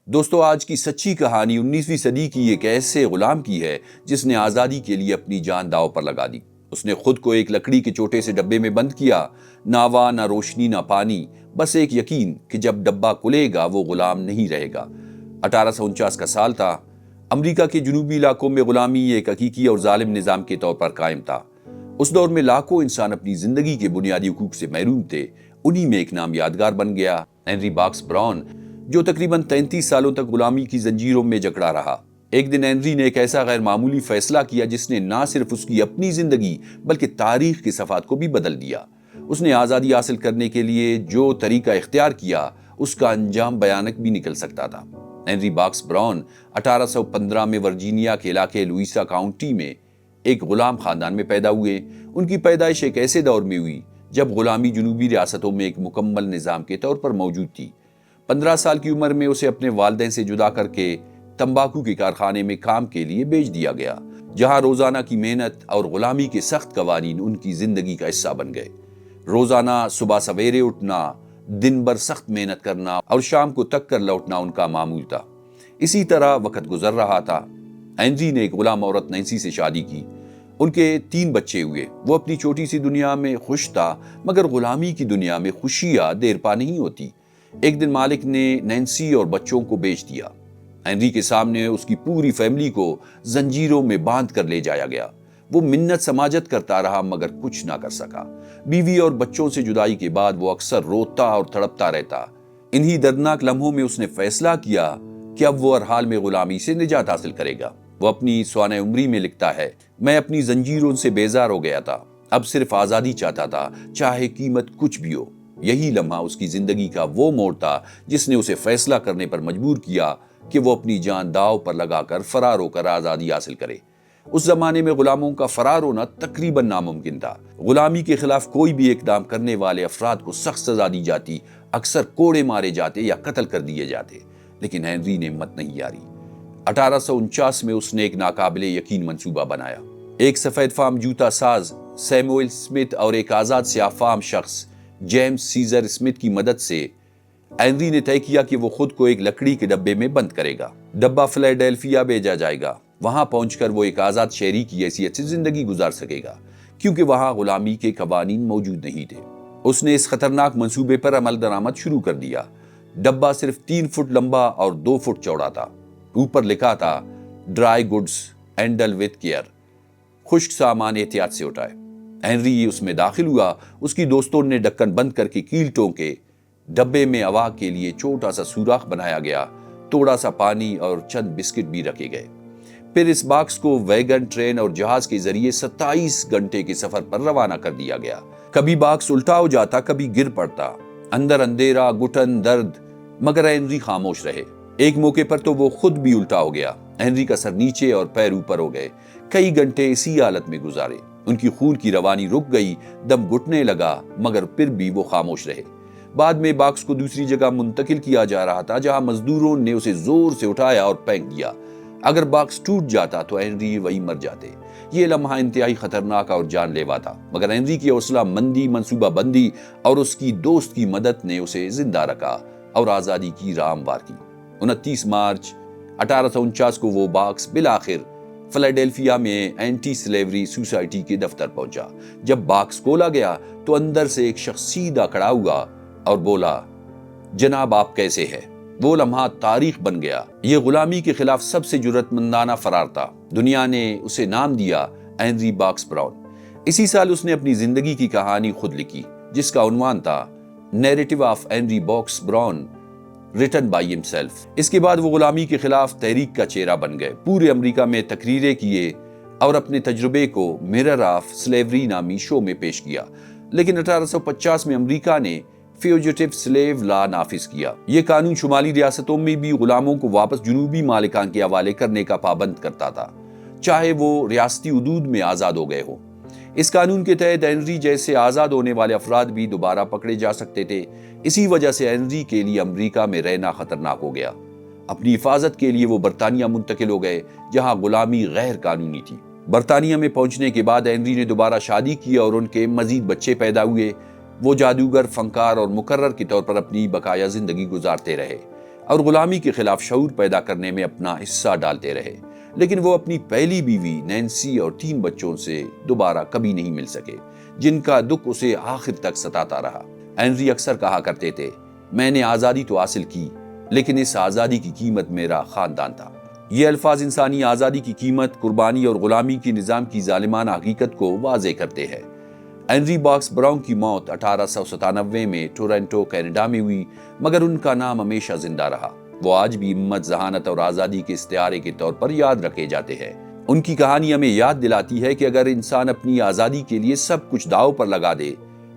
دوستو، آج کی سچی کہانی 19ویں صدی کی ایک ایسے غلام کی ہے جس نے آزادی کے لیے اپنی جان داؤ پر لگا دی۔ اس نے خود کو ایک لکڑی کے چھوٹے سے ڈبے میں بند کیا، نہ ہوا، نہ روشنی، نہ پانی، بس ایک یقین کہ جب ڈبہ کھلے گا وہ غلام نہیں رہے گا۔ 1849 کا سال تھا۔ امریکہ کے جنوبی علاقوں میں غلامی ایک حقیقی اور ظالم نظام کے طور پر قائم تھا۔ اس دور میں لاکھوں انسان اپنی زندگی کے بنیادی حقوق سے محروم تھے۔ انہی میں ایک نام یادگار بن گیا، ہنری باکس براؤن، جو تقریباً 33 سالوں تک غلامی کی زنجیروں میں جکڑا رہا۔ ایک دن ہنری نے ایک ایسا غیر معمولی فیصلہ کیا جس نے نہ صرف اس کی اپنی زندگی بلکہ تاریخ کے صفحات کو بھی بدل دیا۔ اس نے آزادی حاصل کرنے کے لیے جو طریقہ اختیار کیا اس کا انجام بھیانک بھی نکل سکتا تھا۔ ہنری باکس براؤن 1815 میں ورجینیا کے علاقے لوئیسا کاؤنٹی میں ایک غلام خاندان میں پیدا ہوئے۔ ان کی پیدائش ایک ایسے دور میں ہوئی جب غلامی جنوبی ریاستوں میں ایک مکمل نظام کے طور پر موجود تھی۔ 15 سال کی عمر میں اسے اپنے والدین سے جدا کر کے تمباکو کے کارخانے میں کام کے لیے بھیج دیا گیا، جہاں روزانہ کی محنت اور غلامی کے سخت قوانین ان کی زندگی کا حصہ بن گئے۔ روزانہ صبح سویرے اٹھنا، دن بھر سخت محنت کرنا اور شام کو تک کر لوٹنا ان کا معمول تھا۔ اسی طرح وقت گزر رہا تھا۔ ہنری نے ایک غلام عورت نینسی سے شادی کی۔ ان کے 3 بچے ہوئے۔ وہ اپنی چھوٹی سی دنیا میں خوش تھا، مگر غلامی کی دنیا میں خوشیاں دیر پا نہیں ہوتی۔ ایک دن مالک نے نینسی اور بچوں کو بیچ دیا۔ ہنری کے سامنے اس کی پوری فیملی کو زنجیروں میں باندھ کر لے جایا گیا۔ وہ منت سماجت کرتا رہا مگر کچھ نہ کر سکا۔ بیوی اور بچوں سے جدائی کے بعد وہ اکثر روتا اور تڑپتا رہتا۔ انہی دردناک لمحوں میں اس نے فیصلہ کیا کہ اب وہ ہر حال میں غلامی سے نجات حاصل کرے گا۔ وہ اپنی سوانح عمری میں لکھتا ہے، میں اپنی زنجیروں سے بیزار ہو گیا تھا، اب صرف آزادی چاہتا تھا، چاہے قیمت کچھ بھی ہو۔ یہی لمحہ اس کی زندگی کا وہ موڑ تھا جس نے اسے فیصلہ کرنے پر مجبور کیا کہ وہ اپنی جان داؤ پر لگا کر فرار ہو کر آزادی حاصل کرے۔ اس زمانے میں غلاموں کا فرار ہونا تقریباً ناممکن تھا۔ غلامی کے خلاف کوئی بھی اقدام کرنے والے افراد کو سخت سزا دی جاتی، اکثر کوڑے مارے جاتے یا قتل کر دیے جاتے، لیکن ہنری نے ہمت نہیں ہاری۔ 1849 میں اس نے ایک ناقابل یقین منصوبہ بنایا۔ ایک سفید فام جوتا ساز سیموئل اسمتھ اور ایک آزاد سیاہ فام شخص جیمز سیزر اسمتھ کی مدد سے ہنری نے طے کیا کہ وہ خود کو ایک لکڑی کے ڈبے میں بند کرے گا۔ ڈبہ فلیڈیلفیا بھیجا جائے گا۔ وہاں پہنچ کر وہ ایک آزاد شہری کی حیثیت سے زندگی گزار سکے گا، کیونکہ وہاں غلامی کے قوانین موجود نہیں تھے۔ اس نے اس خطرناک منصوبے پر عمل درآمد شروع کر دیا۔ ڈبہ صرف 3 فٹ لمبا اور 2 فٹ چوڑا تھا۔ اوپر لکھا تھا، dry goods handle with care, خشک سامان احتیاط سے اٹھائے۔ ہنری اس میں داخل ہوا۔ اس کی دوستوں نے ڈھکن بند کر کے کیل ٹونکے۔ ڈبے میں ہوا کے لیے چھوٹا سا سوراخ بنایا گیا، تھوڑا سا پانی اور چند بسکٹ بھی رکھے گئے۔ پھر اس باکس کو ویگن، ٹرین اور جہاز کے ذریعے 27 گھنٹے کے سفر پر روانہ کر دیا گیا۔ کبھی باکس الٹا ہو جاتا، کبھی گر پڑتا، اندر اندھیرا، گھٹن درد، مگر ہنری خاموش رہے۔ ایک موقع پر تو وہ خود بھی الٹا ہو گیا۔ ہنری کا سر نیچے اور پیر اوپر ہو گئے۔ کئی گھنٹے اسی حالت میں گزارے۔ ان کی خون کی روانی رک گئی، دم گھٹنے لگا، مگر پھر بھی وہ خاموش رہے۔ بعد میں باکس کو دوسری جگہ منتقل کیا جا رہا تھا، جہاں مزدوروں نے اسے زور سے اٹھایا اور پھینک دیا۔ اگر باکس ٹوٹ جاتا تو ہنری وہی مر جاتے۔ یہ لمحہ انتہائی خطرناک اور جان لیوا تھا، مگر ہنری کی حوصلہ مندی، منصوبہ بندی اور اس کی دوست کی مدد نے اسے زندہ رکھا اور آزادی کی راہ ہموار کی۔ 29 مارچ 1849 کو وہ باکس بالآخر فلیڈیلفیا میں اینٹی سلیوری سوسائٹی کے دفتر پہنچا۔ جب باکس کھولا گیا تو اندر سے ایک شخص سیدھا کھڑا ہوا اور بولا، جناب آپ کیسے ہیں؟ وہ لمحہ تاریخ بن گیا۔ یہ غلامی کے خلاف سب سے جرأت مندانہ فرار تھا۔ دنیا نے اسے نام دیا ہنری باکس براؤن۔ اسی سال اس نے اپنی زندگی کی کہانی خود لکھی، جس کا عنوان تھا narrative of Henry Box Brown written by himself. اس کے بعد وہ غلامی کے خلاف تحریک کا چہرہ بن گئے۔ پورے امریکہ میں تقریریں کیے اور اپنے تجربے کو مرر آف سلیوری نامی شو میں پیش کیا۔ لیکن 1850 میں امریکہ نے فیوجیٹو سلیو لا نافذ کیا۔ یہ قانون شمالی ریاستوں میں بھی غلاموں کو واپس جنوبی مالکان کے حوالے کرنے کا پابند کرتا تھا، چاہے وہ ریاستی حدود میں آزاد ہو گئے ہوں۔ اس قانون کے تحت ہنری جیسے آزاد ہونے والے افراد بھی دوبارہ پکڑے جا سکتے تھے۔ اسی وجہ سے ہنری کے لیے امریکہ میں رہنا خطرناک ہو گیا۔ اپنی حفاظت کے لیے وہ برطانیہ منتقل ہو گئے، جہاں غلامی غیر قانونی تھی۔ برطانیہ میں پہنچنے کے بعد ہنری نے دوبارہ شادی کی اور ان کے مزید بچے پیدا ہوئے۔ وہ جادوگر، فنکار اور مقرر کے طور پر اپنی بقایا زندگی گزارتے رہے۔ اور غلامی کے خلاف شعور پیدا کرنے میں اپنا حصہ ڈالتے رہے، لیکن وہ اپنی پہلی بیوی نینسی اور 3 بچوں سے دوبارہ کبھی نہیں مل سکے، جن کا دکھ اسے آخر تک ستاتا رہا۔ ہنری اکثر کہا کرتے تھے، میں نے آزادی تو حاصل کی، لیکن اس آزادی کی قیمت میرا خاندان تھا۔ یہ الفاظ انسانی آزادی کی قیمت، قربانی اور غلامی کے نظام کی ظالمانہ حقیقت کو واضح کرتے ہیں۔ ہنری باکس براؤن کی موت 1897 میں ٹورنٹو، کینیڈا میں ہوئی، مگر ان کا نام ہمیشہ زندہ رہا۔ وہ آج بھی ہمت، ذہانت اور آزادی کے استعارے کے طور پر یاد رکھے جاتے ہیں۔ ان کی کہانی ہمیں یاد دلاتی ہے کہ اگر انسان اپنی آزادی کے لیے سب کچھ داؤ پر لگا دے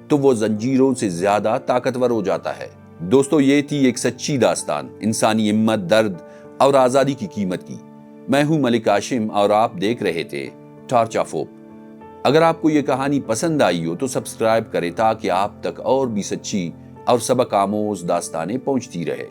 تو وہ زنجیروں سے زیادہ طاقتور ہو جاتا ہے۔ دوستو، یہ تھی ایک سچی داستان انسانی ہمت، درد اور آزادی کی قیمت کی۔ میں ہوں ملک ہاشم اور آپ دیکھ رہے تھے ٹارچ آف ہوپ۔ اگر آپ کو یہ کہانی پسند آئی ہو تو سبسکرائب کریں تاکہ آپ تک اور بھی سچی اور سبق آموز داستانیں پہنچتی رہے۔